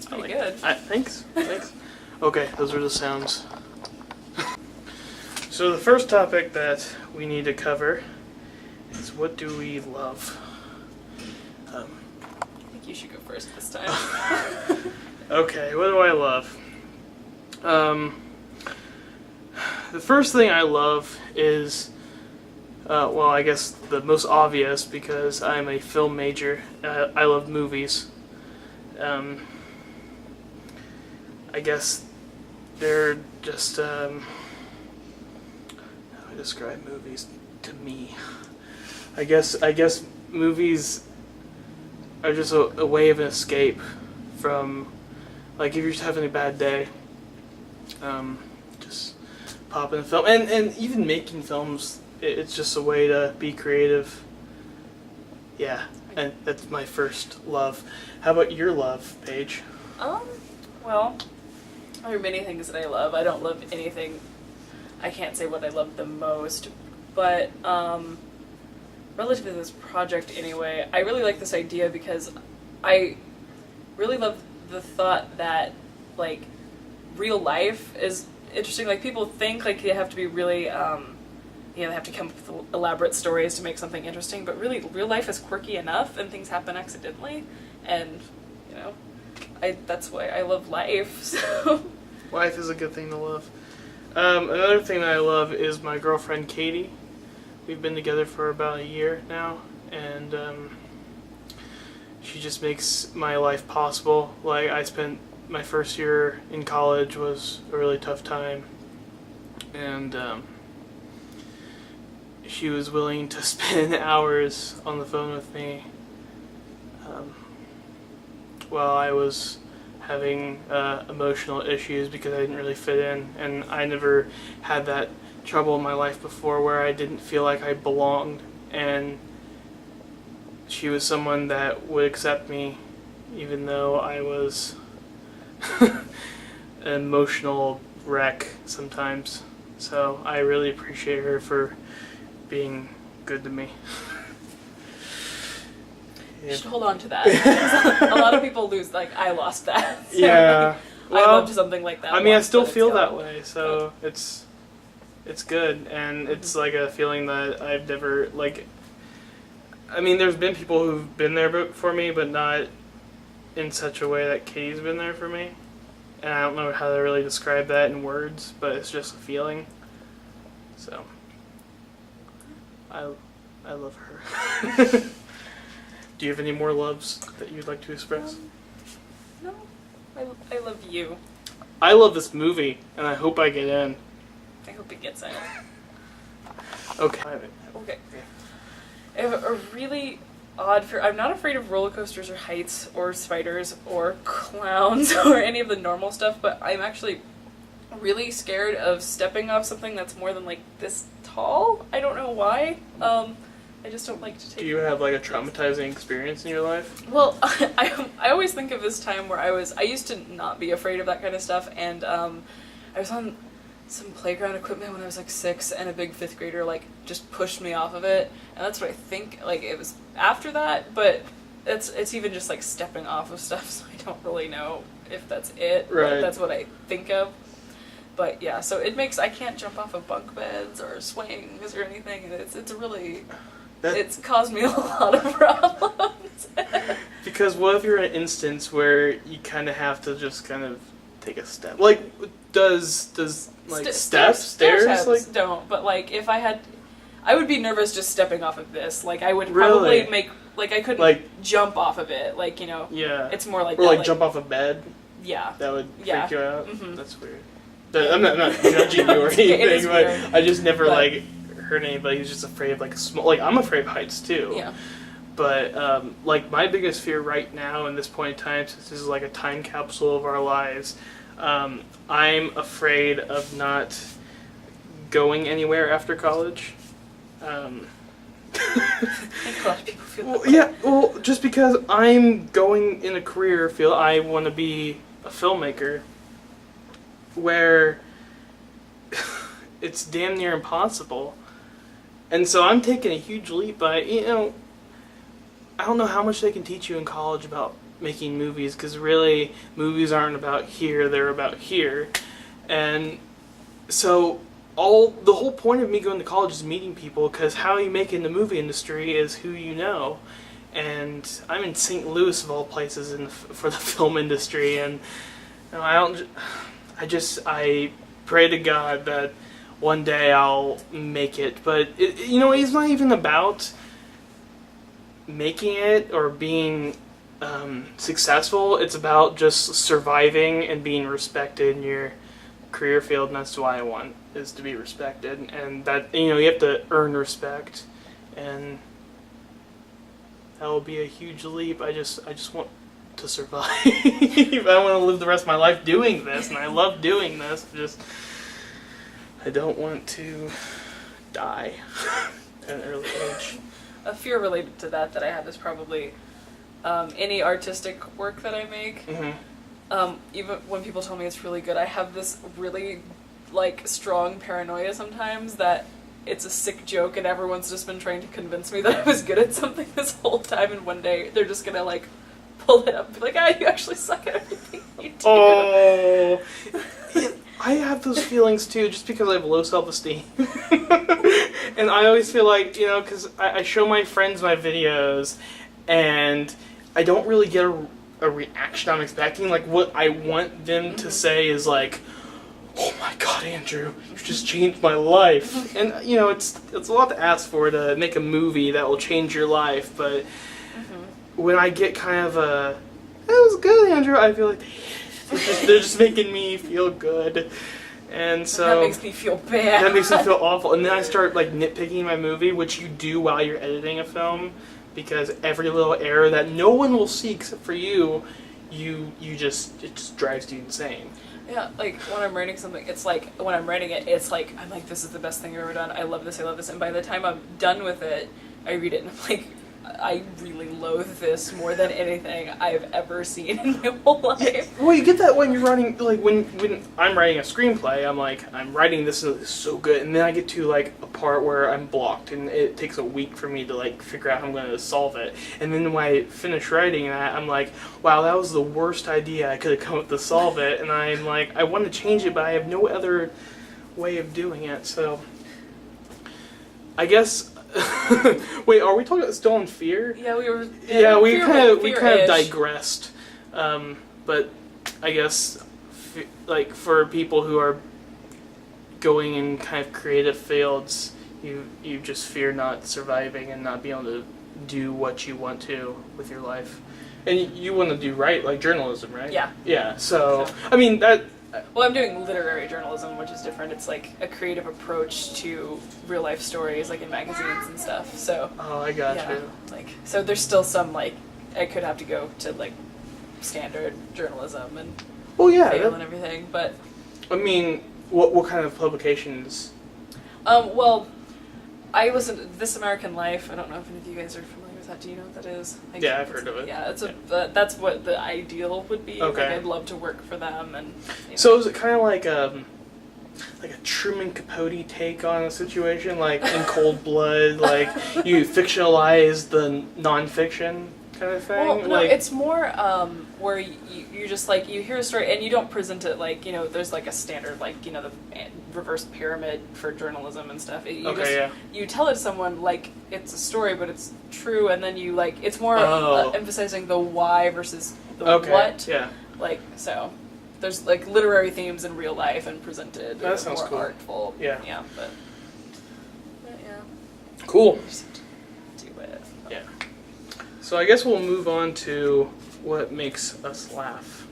pretty good. Thanks. Okay, those are the sounds. So the first topic that we need to cover is what do we love? I think you should go first this time. Okay, what do I love? The first thing I love is, well, I guess the most obvious because I'm a film major. I love movies. I guess they're just, how do I describe movies to me? I guess movies are just a way of an escape from, like, if you're just having a bad day, just pop in a film. And even making films, it's just a way to be creative. Yeah, and that's my first love. How about your love, Paige? Well, there are many things that I love. I don't love anything. I can't say what I love the most, but relative to this project anyway, I really like this idea because I really love the thought that, like, real life is interesting. Like, people think, like, they have to be really, you know, they have to come up with elaborate stories to make something interesting, but really, real life is quirky enough, and things happen accidentally, and, you know, that's why I love life, so... Life is a good thing to love. Another thing that I love is my girlfriend, Katie. We've been together for about a year now, and she just makes my life possible. Like, I spent my first year in college was a really tough time, and she was willing to spend hours on the phone with me while I was having emotional issues because I didn't really fit in, and I never had that trouble in my life before where I didn't feel like I belonged, and she was someone that would accept me even though I was an emotional wreck sometimes. So I really appreciate her for being good to me. You should hold on to that. A lot of people lose, like, I lost that. So, yeah. Like, I loved something like that. I mean, I still feel gone. that way, so it's good, and it's like a feeling that I've never, like, I mean, there's been people who've been there for me, but not in such a way that Katie's been there for me. And I don't know how to really describe that in words, but it's just a feeling. So, I love her. Do you have any more loves that you'd like to express? No, I love you. I love this movie, and I hope I get in. I hope it gets in. Okay. Okay. I have a really odd fear. I'm not afraid of roller coasters or heights or spiders or clowns or any of the normal stuff, but I'm actually really scared of stepping off something that's more than, like, this tall. I don't know why. I just don't like to take... Do you have, like, a traumatizing experience in your life? Well, I always think of this time where I used to not be afraid of that kind of stuff, and I was on some playground equipment when I was, like, 6, and a big 5th grader, like, just pushed me off of it, and that's what I think, like, it was after that, but it's even just, like, stepping off of stuff, so I don't really know if that's it. Right. But that's what I think of. But yeah, so it makes, I can't jump off of bunk beds or swings or anything, and it's really... It's caused me a lot of problems. Because what if you're in an instance where you kind of have to just kind of take a step? Like, does like stairs like don't, but like if I had, I would be nervous just stepping off of this. Like I would probably make, like I couldn't like jump off of it. Like, you know, yeah, it's more like or that, like jump off a bed. Yeah, that would freak you out. Mm-hmm. That's weird. I'm not judging you or anything, but I just never like heard anybody who's just afraid of like a small. Like I'm afraid of heights too. Yeah. But like my biggest fear right now in this point in time, since this is like a time capsule of our lives, I'm afraid of not going anywhere after college. I think a lot of people feel that way. Yeah, well, just because I'm going in a career field, I want to be a filmmaker, where it's damn near impossible. And so I'm taking a huge leap by, you know, I don't know how much they can teach you in college about making movies, because really movies aren't about here, they're about here. And so the whole point of me going to college is meeting people, because how you make it in the movie industry is who you know. And I'm in St. Louis of all places for the film industry, and you know, I pray to God that one day I'll make it. But it's not even about making it or being successful. It's about just surviving and being respected in your career field, and that's why I want, is to be respected. And that, you have to earn respect, and that will be a huge leap. I just want to survive. I want to live the rest of my life doing this, and I love doing this. I don't want to die at an early age. A fear related to that I have is probably any artistic work that I make. Mm-hmm. Even when people tell me it's really good, I have this really strong paranoia sometimes that it's a sick joke and everyone's just been trying to convince me that I was good at something this whole time, and one day they're just gonna pull it up and be like, you actually suck at everything you do. Oh, I have those feelings too, just because I have low self-esteem. And I always feel like, because I show my friends my videos, and I don't really get a reaction I'm expecting. What I want them to say is oh my God, Andrew, you just changed my life. And, it's a lot to ask for to make a movie that will change your life, but when I get kind of it was good, Andrew, I feel like they're just making me feel good. And so that makes me feel bad. That makes me feel awful. And then I start nitpicking my movie, which you do while you're editing a film, because every little error that no one will see except for you, it just drives you insane. Yeah, when I'm writing something, it's when I'm writing it, it's I'm this is the best thing I've ever done. I love this, and by the time I'm done with it, I read it and I'm I really loathe this more than anything I've ever seen in my whole life. Yeah, well, you get that when you're writing, when I'm writing a screenplay, I'm writing this, and it's so good, and then I get to a part where I'm blocked, and it takes a week for me to figure out how I'm going to solve it. And then when I finish writing that, I'm wow, that was the worst idea I could have come up to solve it, and I'm I want to change it, but I have no other way of doing it. So I guess. Wait, are we talking still on fear? Yeah, we were. Yeah, we kind of digressed. But I guess for people who are going in kind of creative fields, you just fear not surviving and not being able to do what you want to with your life. And you want to do journalism, right? Yeah. Yeah. So I mean that. Well, I'm doing literary journalism, which is different. It's a creative approach to real life stories, in magazines and stuff. So. Oh, I got you. So there's still some I could have to go to standard journalism and fail and everything, but. I mean, what kind of publications? Well, I listen to This American Life. I don't know if any of you guys are familiar with that. Do you know what that is? Yeah, I've heard of it. Yeah, that's what the ideal would be. Okay. I'd love to work for them, and. So is it kind of like a Truman Capote take on a situation, in Cold Blood, you fictionalize the nonfiction kind of thing? Well, no, it's more where you just you hear a story and you don't present it there's a standard the reverse pyramid for journalism and stuff. You tell it to someone it's a story, but it's true, and then you it's more emphasizing the why versus the what. Yeah. So. There's literary themes in real life and presented that sounds more cool. artful. Yeah. Yeah, but yeah. Cool. Do it. Yeah. So I guess we'll move on to what makes us laugh.